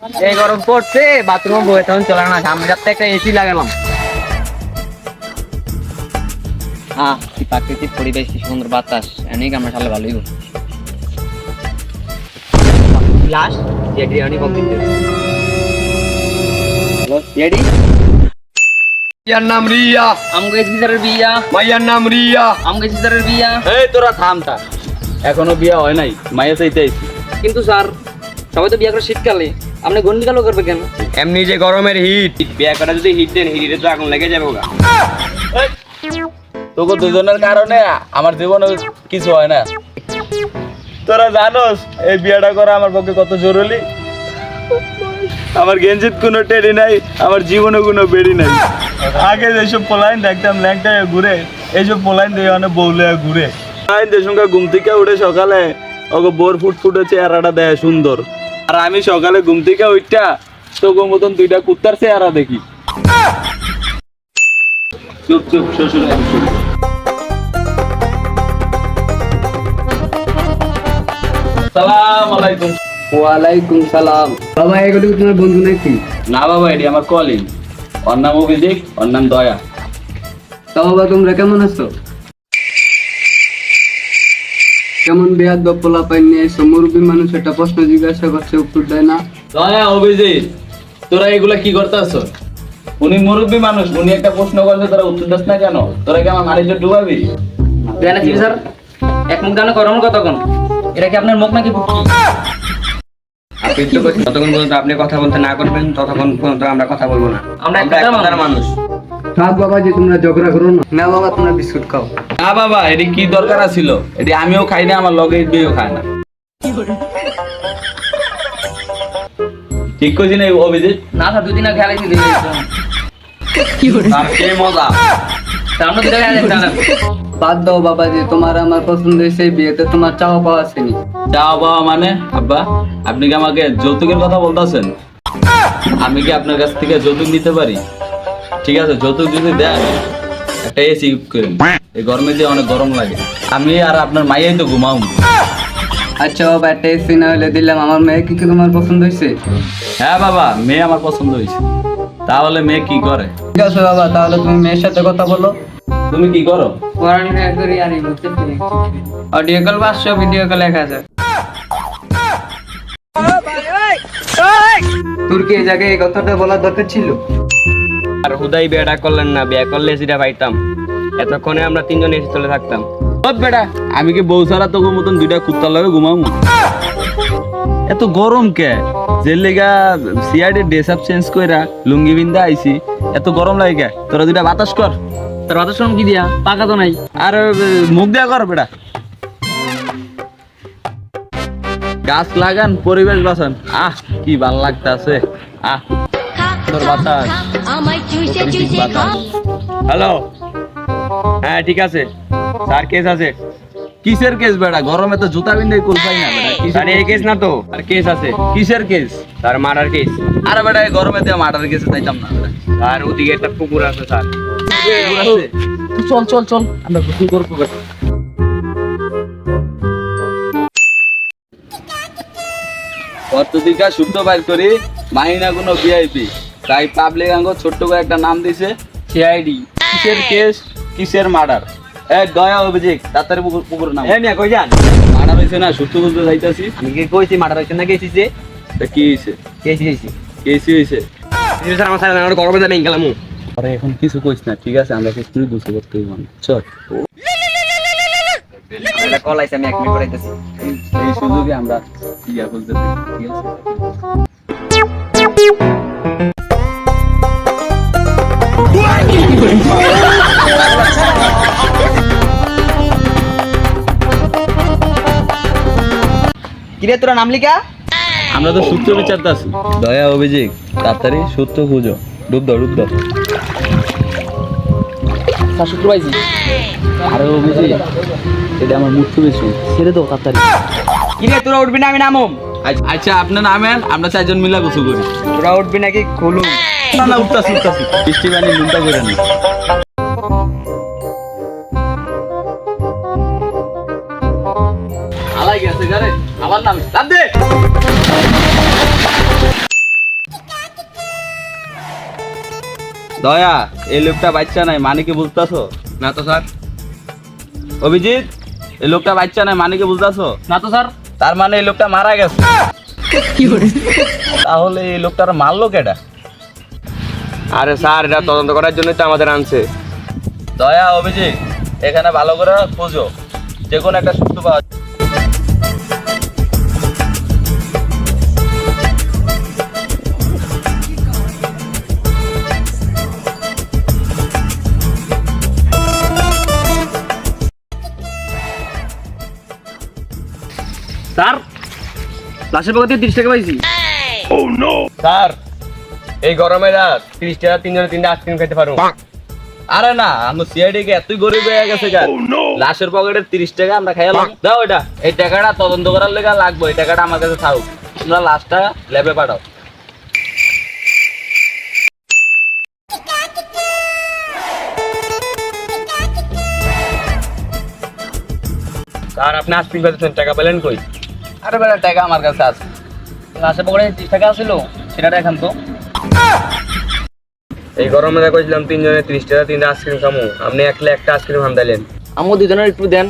এই গরম পড়ছে, বাথরুমে বসে তখন চলে না, সামনে যাতে একটা এসি লাগালাম। কি প্রাকৃতিক পরিবেশ, কি সুন্দর বাতাস, এনেই আমরা সালে ভালোই গো। লাশ জেডি আনি কমপ্লিট হ্যালো জেডি। ইয়ার নাম রিয়া, আমগো এসবিজারের বিয়া, মাইয়ার নাম রিয়া। আমগো এসবিজারের বিয়া। এই তোরা থাম তা, এখনো বিয়া হয় নাই, মাইয়া চাইতে আইছি। কিন্তু স্যার সবাই তো বিয়া করে শীতকালে, আপনি গরমকালেও করবে কেন? এমনি যে গরমের হিট, বিয়া করা যদি হিট দেন, হিটে তো আগুন লেগে যাবে ওগা। তোকে দুজনের কারণে আমার জীবনে কিছু হয় না। তোরা জানোস এই বিয়াটা করা আমার পক্ষে কত জরুরি। আমার গেঞ্জিত কোনো টেরি নাই, আমার জীবনে কোনো বেড়ি নাই। আগে যেসব পোলাইন দেখতাম ল্যাংটা ঘুরে, এইসব পোলাইন দিয়ে অনেক বউলে ঘুরে। পোলাইনদের সঙ্গে ঘুম থেকে উঠে সকালে ওকে বোর ফুটফুটে চেহারাটা দেয় সুন্দর, আর আমি সকালে ঘুম থেকে উঠটা তোকে মতন দুইটা কুত্তার চেহারা দেখি। চুপ চুপ শ্বশুর। সালাম আলাইকুম। ওয়ালাইকুম সালাম। বাবা এগুলো কি তোমার বন্ধু নাকি? না বাবা, এটি আমার কলিং। ওর নাম অভিজিৎ, ওর নাম দয়া। তা বাবা তোমরা কেমন আছো? কেমন বেয়াদ বা পোলা পাই নিয়ে এসো, মুরব্বী মানুষ একটা প্রশ্ন জিজ্ঞাসা করছে, উত্তর দেয় না। দয়া অভিজিৎ, তোরা এগুলা কি করতেছ? উনি মুরব্বী মানুষ, উনি একটা প্রশ্ন করছে, তোরা উত্তর দিস না কেন? তোরা কি আমার মানিজ্য ডুবাবি? স্যার এক মুখ দানো গরম কতক্ষণ? এটা কি আপনার মুখ নাকি বুকি? আপনি তো যতক্ষণ পর্যন্ত আপনি কথা বলতে না করবেন ততক্ষণ পর্যন্ত আমরা কথা বলবো না। আমরা একটা মানুষ। থাক বাবা যে তোমরা ঝগড়া করো না। না বাবা তোমরা বিস্কুট খাও। না বাবা, এটি কি দরকার ছিল? এটি আমিও খাই না, আমার লগে বিয়েও খায় না। ঠিক কইছি না অভিজিৎ? না স্যার দুদিন আগে খেলাই দিলে আর কে মজা। আমরা দুটা খেলা দেখতাম। বাদ দাও বাবা যে তোমার আমার পছন্দ হয়েছে, বিয়েতে তোমার চাওয়া পাওয়া আসেনি। চাও বাবা মানে? আব্বা আপনি কি আমাকে যৌতুকের কথা বলতেছেন? আমি কি আপনার কাছ থেকে যৌতুক নিতে পারি? ঠিক আছে, যৌতুক যদি দেন একটা এসি করেন, এই গরমে দিয়ে অনেক গরম লাগে। আমি আর আপনার মাইয়াই তো ঘুমাও। আচ্ছা বাবা একটা এসি না হলে দিলাম, আমার মেয়ে কি তোমার পছন্দ হয়েছে? হ্যাঁ বাবা, মেয়ে আমার পছন্দ হয়েছে। তাহলে মেয়ে কি করে? ঠিক আছে বাবা, তাহলে তুমি মেয়ের সাথে কথা বলো। তুমি কি করো? Audio call 500, video call 1000। তোর কি এই জায়গায় এই কথাটা বলার দরকার ছিল? আর হুদাই বিয়েটা করলেন না, বিয়ে করলে সেটা পাইতাম, এতক্ষণে আমরা তিনজন এসে চলে থাকতাম। বেটা আমি কি বউ ছাড়া তোর মতন দুইটা কুত্তার লগে ঘুমাবো? এত গরম কে? যে লেগা সিআইডি ড্রেস আপ চেঞ্জ কইরা লুঙ্গি বিন্দা আইছি, এত গরম লাগে কে? তোরা দুইটা বাতাস কর। তোর বাতাস কি দিয়া? পাকা তো নাই। আর মুখ দেয়া কর বেটা। গাছ লাগান, পরিবেশ বাঁচান। কি ভাল লাগতাছে। তোর বাতাস। হ্যালো, হ্যাঁ ঠিক আছে স্যার, কেস আছে। কিসের কেস বেটা? গরমে তো জুতা বিন্দাই কুল পাই না বেটা। স্যার এই কেস না তো, আর কেস আছে। কিসের কেস? Sir murder case. আরে বেটা এই গরমে দিয়ে মার্ডার কেসে যাইতাম না বেটা। আর ওদিকে একটা কুকুর আছে স্যার। চল চল চল, আমরা গোসল করবো। অর্থদিকা শুদ্ধ বাইর করি, মাহিনা কোনো ভিআইপি, তাই পাবলিক আঙ্গ ছোট্ট করে একটা নাম দিছে সিআইডি। কিসের কেস, কিসের মার্ডার? দয়া অভিজিৎ তাড়াতাড়ি পুকুর নাম। হ্যাঁ মিয়া কই যান? মার্ডার হয়েছে না, সূত্র বলতে যাইতাছি। আমি কি কইছি মার্ডার হইছে না কেসিছে? কি হয়েছে? কেসি হইছে। কেসি হয়েছে। স্যার আমার স্যার আমার গরমে যাবে গেলাম। আরে এখন কিছু কইস না, ঠিক আছে? আমরা কিছু বুঝতে করতে হইব। চল এটা কল আইছে, আমি 1 মিনিট করাইতেছি। এই সুযোগে আমরা ইয়া বলতে পারি, ঠিক আছে? কিরে তোরা নাম লিখা? আমরা তো সূত্র বিচারতে আছি। দয়া অভিজিৎ তাড়াতাড়ি সূত্র খুঁজো। ডুব দাও ডুব দাও। সূত্র পাইছি। আরে অভিজিৎ এটা আমার মূর্খ বেশি, ছেড়ে দাও তাড়াতাড়ি। কিরে তোরা উঠবি না আমি নামম? আচ্ছা আপনি নামেন, আমরা 4 জন মিলা গোসল করি। তোরা উঠবি নাকি খুলু? না না, উঠতাছি উঠতাছি। বৃষ্টি পানি লুনটা করে নি। আলাই গেছে গারে, আমার নাম লাভ দে। দয়া এই লোকটা বাচ্চা নাই মানে কি বুঝতেছো? না তো স্যার। অভিজিৎ এই লোকটা বাচ্চা নাই মানে কি বুঝতেছো? না তো স্যার। তার মানে এই লোকটা মারা গেছে। তাহলে এই লোকটার মারলো কেডা? আরে স্যার, এটা তদন্ত করার জন্যই তো আমাদের আনছে। দয়া অভিজিৎ এখানে ভালো করে খোঁজো, যে কোনো একটা সূত্র পাওয়া যাবে। স্যার, লাশের পকেট থেকে 30 টাকা পাইছি। স্যার এই গরমে রাত 30 টাকা 3 জনে 3টা আইসক্রিম খেতে পারবো। আরে না, আমরা সিআইডি কে এতই গরিব হয়ে গেছে কেন? লাশের পকেটে 30 টাকা আমরা খাইলাম। দাও এটা, এই টাকাটা তদন্ত করার লেগে লাগবে। এই টাকাটা আমার কাছে থাকুক, তোমরা লাশটা ল্যাবে পাঠাও। স্যার, আপনি আইসক্রিম খেতেছেন, টাকা পেলেন কই? আরে বেটা, টাকা আমার কাছে আছে। লাশের পকেটে 30 টাকা ছিল, সেটা দেখান তো। এই গরমে কইছিলাম 3 জনে 30 টাকা 3টা আইসক্রিম খামু, আপনি একলা একটা আইসক্রিম হামদাইলেন। আমু দুজনের একটু দেন।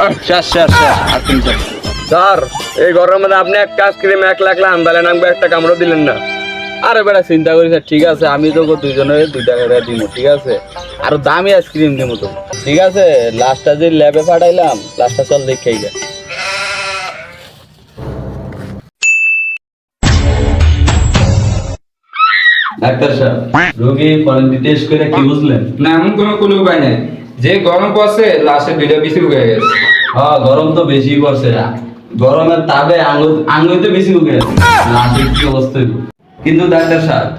আইসক্রিম চাই। স্যার, এই গরমে আপনি একটা আইসক্রিম একলা হামদাইলেন, আমাকে একটা কামড়ও দিলেন না। আরে বেটা চিন্তা করিস না, ঠিক আছে আমি তো দুজনের 2 টাকা করে দিব, ঠিক আছে? আর দামি আইসক্রিম দিব তো, ঠিক আছে? লাস্টটা যে ল্যাবে পাঠাইলাম, লাস্টটা চল দেখেই যা। ডাক্তার সাহেব, রোগী ফরেনসিক টেস্ট করে কি বুঝলেন? না, এমন কোনো উপায় নেই। যে গরম পড়ছে লাশের দুইটা বেশি উঠে গেছে। হ্যাঁ, গরম তো বেশি পড়ছে। গরমের তাপে আঙ্গুল তো বেশি উঠে গেছে। লাশের কি অবস্থা হইব? কিন্তু ডাক্তার সাহেব,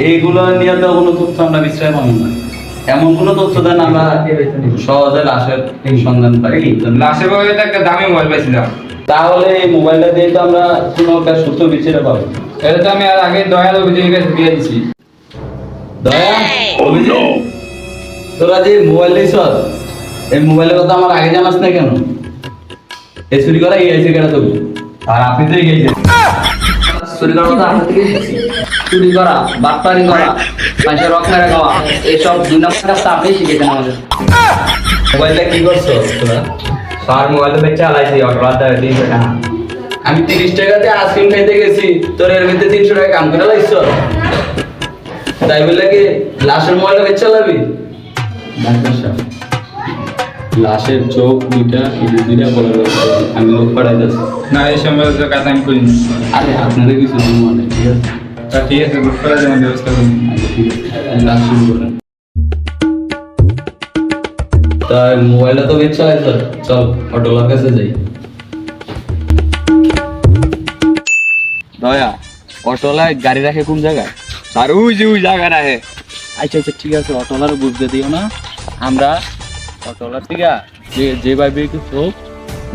এইগুলো নিয়ে তো কোনো তথ্য আমরা বিশ্রাম পাবো না। এমন কোনো তথ্য দেন আমরা সহজে লাশের সন্ধান পাই। লাশের পকেটে একটা দামি মোবাইল পাইছিলাম। তাহলে এই মোবাইলটা দিয়ে তো আমরা কোনো একটা সূত্র বিচ্ছেদে পাবো। এটা তো আমি আর আগে দয়াল অভিযোগের কাছে দিয়ে দিছি। দয়া, অভিজিৎ, তোরা যে মোবাইল দিয়েছ, এই মোবাইলের কথা আমার আগে জানাস না কেন? এই চুরি করা গিয়েছে কেন তো? আর আপনি তো গিয়েছেন চুরি করা তো আমরা থেকে শিখছি। চুরি করা, বাটপারি করা, মানুষের রক মেরে খাওয়া, এইসব 2 নম্বর কাজটা আপনি শিখেছেন আমাদের। মোবাইলটা কি করছো তোরা? স্যার, মোবাইল তো বেচে আলাইছি, অটোলার দ্বারা 300 টাকা। আমি 30 টাকাতে আইসক্রিম খাইতে গেছি, তোর এর ভিতরে 300 টাকা কাম করে লাইছ। তাই বলে কি লাশের মোবাইলটা বেচে চালাবি? ডাক্তার সাহেব, লাশের চোখ দুইটা বলে আমি লোক পাঠাইতেছি। না, এই সম্বন্ধে কাজ আমি করিনি। আরে আপনাদের কিছু মানে ঠিক আছে? ঠিক আছে, বুক করার জন্য ব্যবস্থা করুন। আচ্ছা, ঠিক আছে, লাশ শুরু করেন। তাই মোবাইলটা তো বেচ চালাইছ, চল অটোলার কাছে যাই। দয়া, অটোলায় গাড়ি রাখে কোন জায়গায়? স্যার, ওই জায়গা রাখে। আচ্ছা আচ্ছা, ঠিক আছে, অটোলার বুঝতে দিও না। আমরা অটোলার থেকে যেভাবে কিছু হোক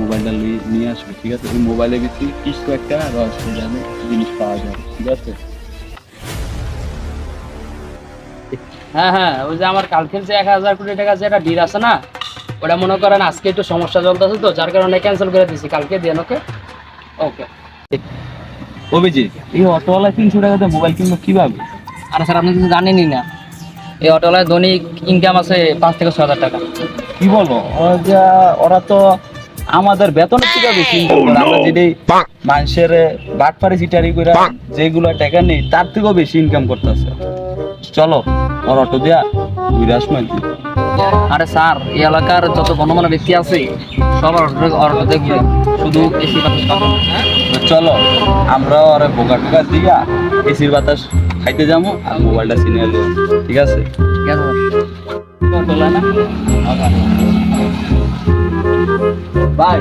মোবাইলটা নিয়ে আসবো, ঠিক আছে? ওই মোবাইলের ভিতরে কিছু একটা রহস্য জানে জিনিস পাওয়া যাবে, ঠিক আছে? হ্যাঁ হ্যাঁ, ওই যে আমার কালকের যে 1000 কোটি টাকা যে একটা ডিল আছে না, ওটা মনে করেন আজকে একটু সমস্যা চলতেছে তো, যার কারণে ক্যান্সেল করে দিছি। কালকে দেন। ওকে ওকে। অভিজিৎ, এই অটোওয়ালা 300 টাকাতে মোবাইল কিনবো কিভাবে? আর স্যার, আপনি কিছু জানেনই না, এই অটোলায় দৈনিক ইনকাম আছে 5 থেকে 6 হাজার টাকা। কি বলো? ওরা তো আমাদের বেতনের থেকে বেশি ইনকাম করে। আমরা যেটি মানুষের বাটপারি চিটারি করে যেগুলো টাকা নেই, তার থেকেও বেশি ইনকাম করতেছে। চলো ওর অটো দিয়া ঘুরে আসবো। আরে স্যার, এই এলাকার যত গণমান্য ব্যক্তি আছে সব অটোতে ঘুরে, শুধু এসি বাতাস পাবে। চলো আমরা ওরা বোকা টোকা দিয়া এসির বাতাস খাইতে যাবো আর মোবাইলটা চিনে এলো, ঠিক আছে? ঠিক আছে অটোলা না? ভাই,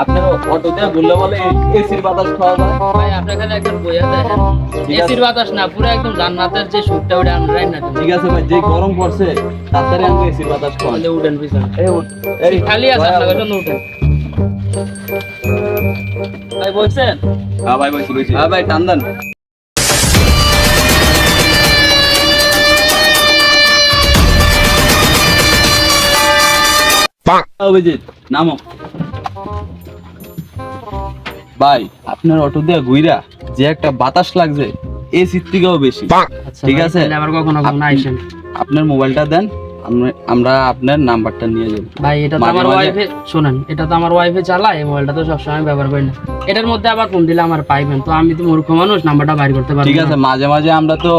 আপনার অটো দিয়ে ঘুরলে বলে এসির বাতাস খাওয়া যায়? ভাই, আপনার কাছে একদম বইয়া দেখেন, এসির বাতাস না, পুরো একদম জান্নাতের যে সুখটা ওটা আনরাই না। ঠিক আছে ভাই, যে গরম পড়ছে তাড়াতাড়ি আমি এসির বাতাস খাওয়া। তাহলে উঠেন পিছনে। এই উঠ, এই খালি আছে আপনার জন্য, উঠেন। ভাই বলছেন? হ্যাঁ ভাই, বলছি। হ্যাঁ ভাই, টান দেন। অভিজিৎ, নামো। ভাই, আপনার অটো দিয়ে ঘুইরা যে একটা বাতাস লাগছে, এসির থেকেও বেশি। আচ্ছা ঠিক ভাই, আছে, তাহলে আবার কখনো কখনো আইসেন। আপনার মোবাইলটা দেন, আমরা আপনার নাম্বারটা নিয়ে যাবো। ভাই এটা তো মাঝে আমার মাঝে- ওয়াইফে, শুনেন, এটা তো আমার ওয়াইফে চালায়, এই মোবাইলটা তো সবসময় ব্যবহার করি না। এটার মধ্যে আবার ফোন দিলে আমার পাইবেন, তো আমি তো মূর্খ মানুষ, নাম্বারটা বাইর করতে পারবো ঠিক না। আছে, মাঝে মাঝে আমরা তো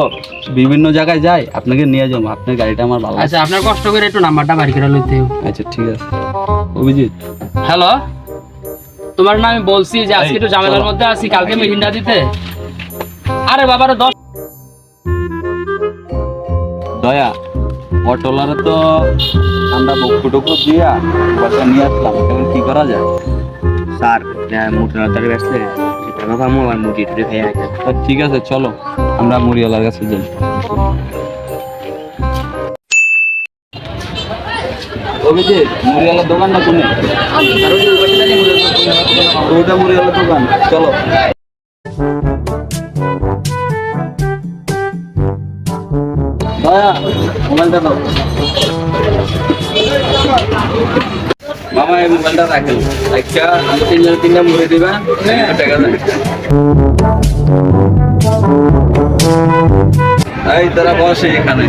বিভিন্ন জায়গায় যাই, আপনাকে নিয়ে যাবো। আপনার গাড়িটা আমার ভালো আচ্ছা আপনার কষ্ট করে একটু নাম্বারটা বাইর করে লইতে হবে। আচ্ছা ঠিক আছে। অভিজিৎ, হ্যালো, তোমার না আমি বলছি যে আজকে একটু ঝামেলার চলো। মধ্যে আছি, কালকে মেশিনটা দিতে। আরে বাবারে 10 দয়া, অটোলারে তো আমরা বকুটুকু দিয়া বাসা নিয়ে আসলাম, এখন কি করা যায়? স্যার মোটর তাড়াতাড়ি ব্যস্ত টাকা পাবো আর মুরগি টুটি খাইয়া রাখেন। তা ঠিক আছে, চলো আমরা মুড়িওয়ালার কাছে যাই। অভিজিৎ, মুড়িওয়ালার দোকানটা কোনে? ওটা মুড়িওয়ালার দোকান, চলো। দয়া, মোবাইলটা দাও। মামা এই মোবাইলটা রাখেন, একটা আমরা তিনটা মুড়ি দিবা, টাকা দেন। এই তারা বসে এখানে।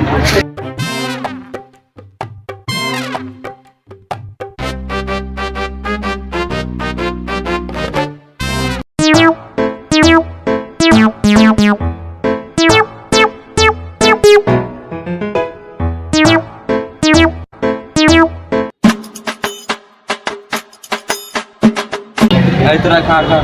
এই তোরা খা খা।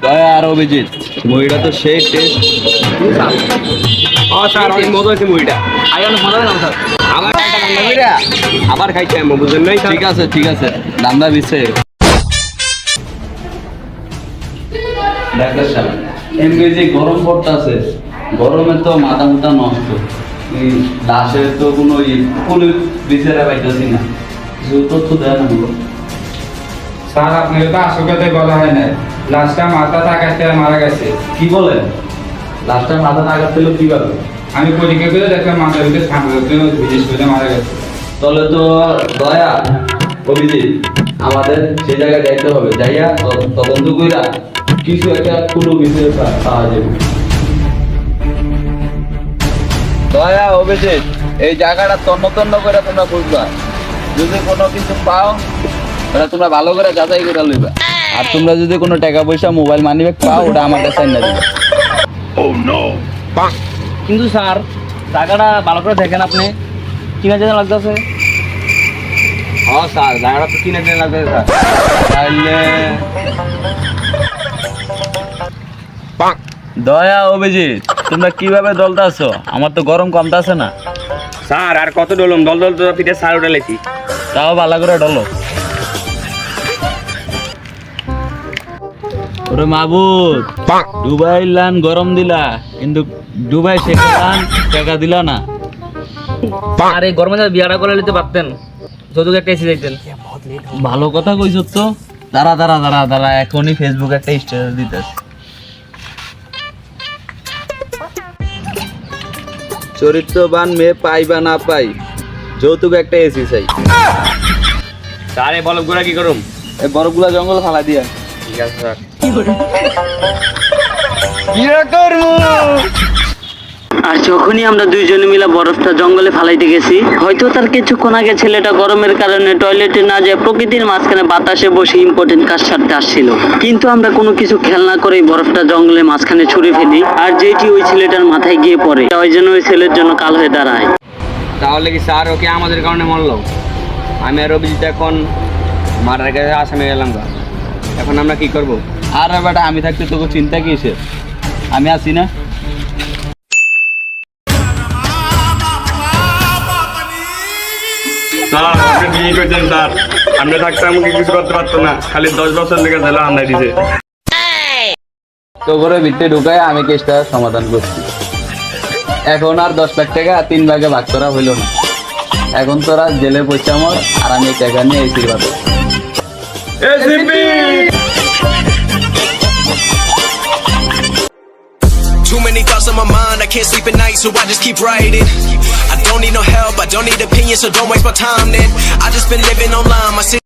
দয়া আর অভিজিৎ, মুড়িটা তো সেই টেস্ট। স্যার অনেক মজা হয়েছে মুড়িটা, খাই অনেক মজা হলাম স্যার। আবার একটা রান্না কইরা আবার খাইতে আমি বুঝলেন নাই স্যার। ঠিক আছে, দান্দা বিছে। ডাক্তার সাহেব, এমনি যে গরম পড়তাছে, গরমে তো মাথা মুথা নষ্ট, এই লাশের তো কোনো বিচারে পাইতেছি না, কিছু তথ্য দেয় না। স্যার আপনাকে তো আসলে বলা হয় না, লাস্টটা মাথা টাকাতে মারা গেছে। কি বলেন? লাস্টে মাথা আঘাত পেল কিভাবে? আমি পরীক্ষা করে দেখলাম মাথার ভিতরে ঠান্ডা বিশেষ করে মারা গেছে। তাহলে তো দয়া, অভিজিৎ, আমাদের সেই জায়গায় যাইতে হবে, যাইয়া তদন্ত কইরা কিছু একটা কোনো বিষয়ে পাওয়া যাবে। দয়া, অভিজিৎ, এই জায়গাটা তন্ন করে তোমরা খুঁজবা, যদি কোনো কিছু পাও তাহলে তোমরা ভালো করে যাচাই করে লইবা, আর তোমরা যদি কোনো টাকা পয়সা মোবাইল মানিব্যাগ পাও ওটা আমার কাছে এনে দিবা। কিন্তু স্যার টাকাটা ভালো করে দেখেন আপনি, 3000 লাগতেছে। হ্যাঁ স্যার জায়গাটা তো 3000 লাগবে স্যার। তাহলে দয়া, অভিজিৎ, তোমরা কিভাবে দলতাছো? আমার তো গরম কমতাছে না। স্যার আর কত ডলম দল তো পিঠে সার উঠে লেছি। তাও ভালো করে ডলো। ওরে মাহবুব, দুবাই লান গরম দিলা, কিন্তু দুবাই শেখা লান টাকা দিলা না। আর এই গরমে যা বিয়াটা করে নিতে পারতেন, যদুক একটা এসে যাইতেন। ভালো কথা কইছ তো। দাঁড়া, এখনই ফেসবুকে একটা স্ট্যাটাস দিতেছি। চরিত্রবান মেয়ে পাই বা না পাই, যৌতুক একটা এসি চাই। স্যার এই বলব গোড়া কি করুম? এই বরফগুলা জঙ্গল ফালা দিয়া। ঠিক আছে স্যার। আর যখনই আমরা দুইজনে মিলে বরফটা জঙ্গলে ফালাইতে গেছি, হয়তো তার কিছুক্ষণ আগে ছেলেটা গরমের কারণে টয়লেটে না যায় প্রকৃতির মাঝখানে বাতাসে বসে ইম্পর্টেন্ট কাজ সারতে আসছিল, কিন্তু আমরা কোনো কিছু খেয়াল না করেই বরফটা জঙ্গলের মাঝখানে ছুঁড়ে ফেলি, আর যেটি ওই ছেলেটার মাথায় গিয়ে পড়ে, ওই জন্য ওই ছেলের জন্য কাল হয়ে দাঁড়ায়। তাহলে কি স্যার ওকে আমাদের কারণে মরলো? আমি আর অভিজিৎ এখন মারার কাছে আসামে গেলাম গা, এখন আমরা কি করব? আর বেটা, আমি থাকতে তোকে চিন্তা কিসের? আমি আছি না। স্যার আপনি ঠিকই কইছেন স্যার, আমরা থাকতে আমাকে কিছু করতে পারতো না, খালি 10 বছর লেগে দিল আমরা দিছে। তো করে ভিতরে ঢুকায় আমি কেসটা সমাধান করছি। এখন আর 10 লাখ টাকা 3 ভাগে ভাগ করা হইল না। এখন তোরা জেলে পয়সা মর, আর আমি এই টাকা নিয়ে এসির বাদে। Too many thoughts on my mind, I can't sleep at night, so I just keep writing. I don't need no help, I Don't need opinions, so don't waste my time then. I just been living online. My city